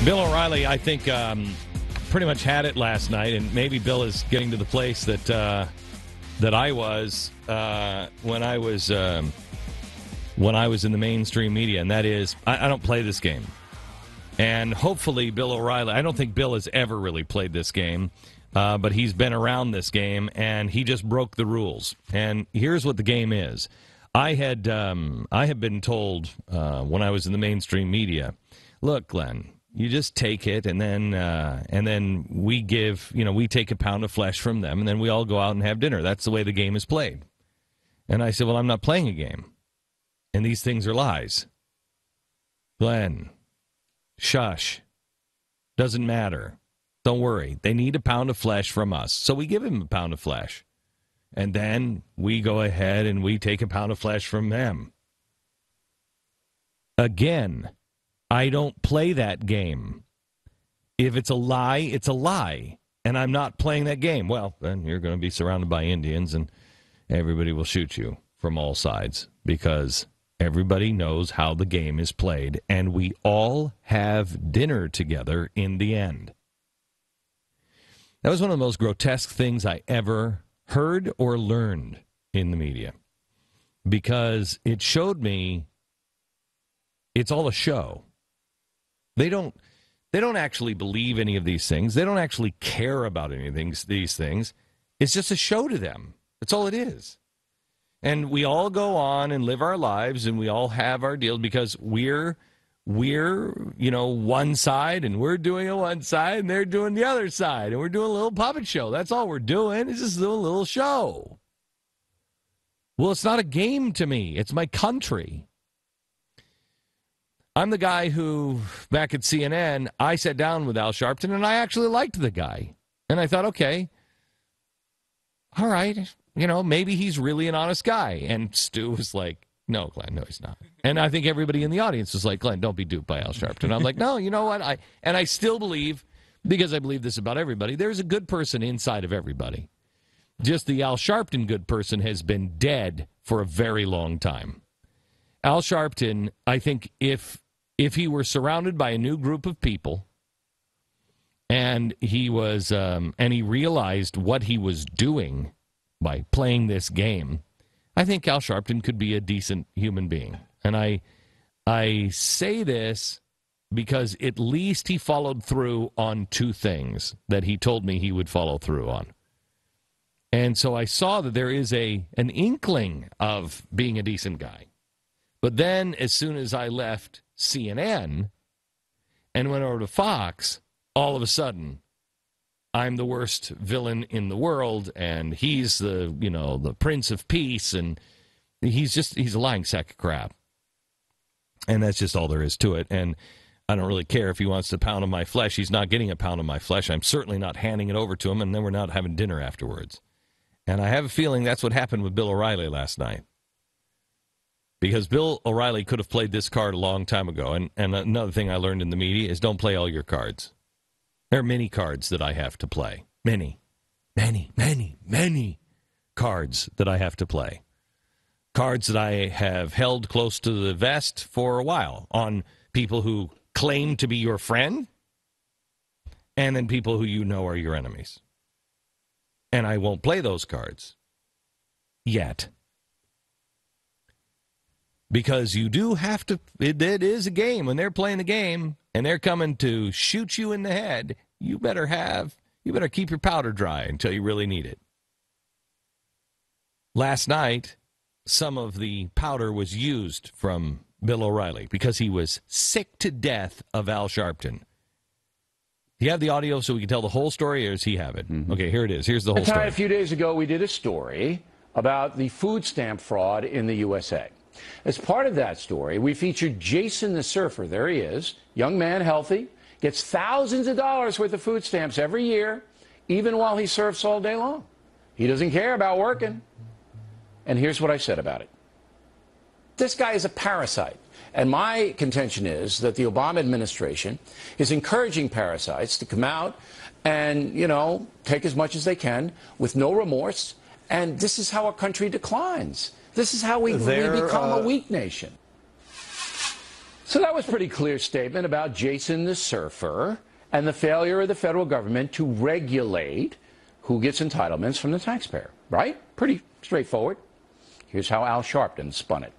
Bill O'Reilly, I think, pretty much had it last night, and maybe Bill is getting to the place that I was when I was in the mainstream media, and that is I don't play this game. And hopefully Bill O'Reilly, I don't think Bill has ever really played this game, but he's been around this game, and he just broke the rules. And here's what the game is. I had been told when I was in the mainstream media, look, Glenn, you just take it, and then we take a pound of flesh from them, and then we all go out and have dinner. That's the way the game is played. And I said, well, I'm not playing a game, and these things are lies. Glenn, shush. Doesn't matter. Don't worry. They need a pound of flesh from us. So we give him a pound of flesh. And then we go ahead and we take a pound of flesh from them. Again, I don't play that game. If it's a lie, it's a lie. And I'm not playing that game. Well, then you're going to be surrounded by Indians and everybody will shoot you from all sides because everybody knows how the game is played. And we all have dinner together in the end. That was one of the most grotesque things I ever heard or learned in the media because it showed me it's all a show. They don't actually believe any of these things. They don't actually care about any of these things. It's just a show to them. That's all it is. And we all go on and live our lives, and we all have our deals because we're one side, and we're doing a one side, and they're doing the other side, and we're doing a little puppet show. That's all we're doing. It's just a little show. Well, it's not a game to me. It's my country. I'm the guy who, back at CNN, I sat down with Al Sharpton, and I actually liked the guy. And I thought, okay, all right, maybe he's really an honest guy. And Stu was like, no, Glenn, no, he's not. And I think everybody in the audience was like, Glenn, don't be duped by Al Sharpton. I'm like, no, you know what? I still believe, because I believe this about everybody, there's a good person inside of everybody. Just the Al Sharpton good person has been dead for a very long time. Al Sharpton, I think if he were surrounded by a new group of people and he was and he realized what he was doing by playing this game, I think Al Sharpton could be a decent human being. And I say this because at least he followed through on two things that he told me he would follow through on. And so I saw that there is an inkling of being a decent guy. But then as soon as I left CNN and went over to Fox, all of a sudden, I'm the worst villain in the world, and he's the Prince of Peace, and he's a lying sack of crap. And that's just all there is to it. And I don't really care if he wants a pound of my flesh. He's not getting a pound of my flesh. I'm certainly not handing it over to him, and then we're not having dinner afterwards. And I have a feeling that's what happened with Bill O'Reilly last night. Because Bill O'Reilly could have played this card a long time ago. And another thing I learned in the media is don't play all your cards. There are many cards that I have to play. Many cards that I have to play. Cards that I have held close to the vest for a while on people who claim to be your friend and then people who you know are your enemies. And I won't play those cards yet. Because you do have to, it is a game. When they're playing a game and they're coming to shoot you in the head, you better keep your powder dry until you really need it. Last night, some of the powder was used from Bill O'Reilly because he was sick to death of Al Sharpton. Do you have the audio so we can tell the whole story, or does he have it? Mm-hmm. Okay, here it is. Here's the whole story. A few days ago, we did a story about the food stamp fraud in the USA. As part of that story, we featured Jason the surfer. There he is, young man, healthy, gets thousands of dollars worth of food stamps every year, even while he surfs all day long. He doesn't care about working. And here's what I said about it. This guy is a parasite. And my contention is that the Obama administration is encouraging parasites to come out and, take as much as they can with no remorse. And this is how a country declines. This is how we become a weak nation. So that was a pretty clear statement about Jason the Surfer and the failure of the federal government to regulate who gets entitlements from the taxpayer, right? Pretty straightforward. Here's how Al Sharpton spun it.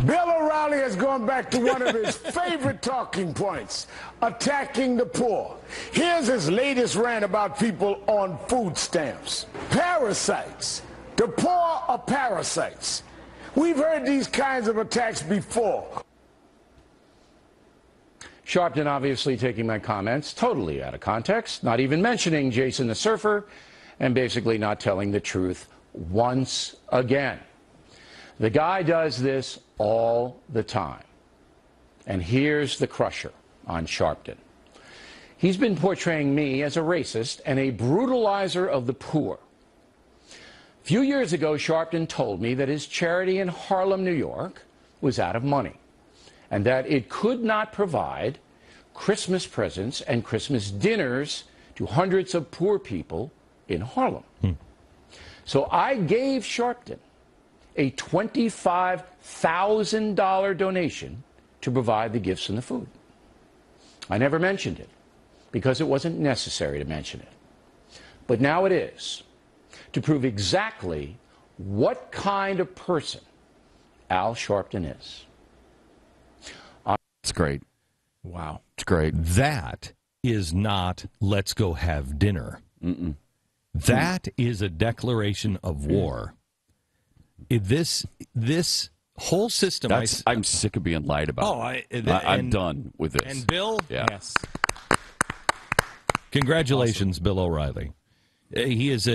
Bill O'Reilly has gone back to one of his favorite talking points, attacking the poor. Here's his latest rant about people on food stamps. Parasites. The poor are parasites. We've heard these kinds of attacks before. Sharpton obviously taking my comments totally out of context, not even mentioning Jason the Surfer, and basically not telling the truth once again. The guy does this all the time. And here's the crusher on Sharpton. He's been portraying me as a racist and a brutalizer of the poor. A few years ago, Sharpton told me that his charity in Harlem, New York, was out of money, and that it could not provide Christmas presents and Christmas dinners to hundreds of poor people in Harlem. So I gave Sharpton a $25,000 donation to provide the gifts and the food. I never mentioned it because it wasn't necessary to mention it. But now it is, to prove exactly what kind of person Al Sharpton is. It's great. Wow. It's great. That is not let's go have dinner. That is a declaration of war. This whole system. I'm sick of being lied about. I'm done with this. And Bill, Yes. congratulations, Bill O'Reilly. He is.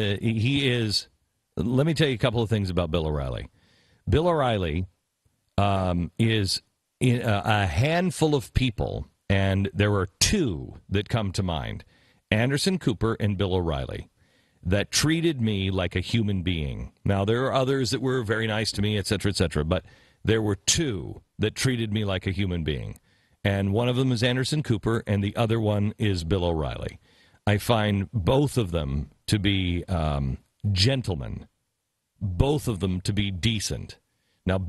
Let me tell you a couple of things about Bill O'Reilly. Bill O'Reilly is in a handful of people, and there are two that come to mind: Anderson Cooper and Bill O'Reilly, that treated me like a human being. Now, there are others that were very nice to me, et cetera, but there were two that treated me like a human being. And one of them is Anderson Cooper, and the other one is Bill O'Reilly. I find both of them to be gentlemen, both of them to be decent. Now,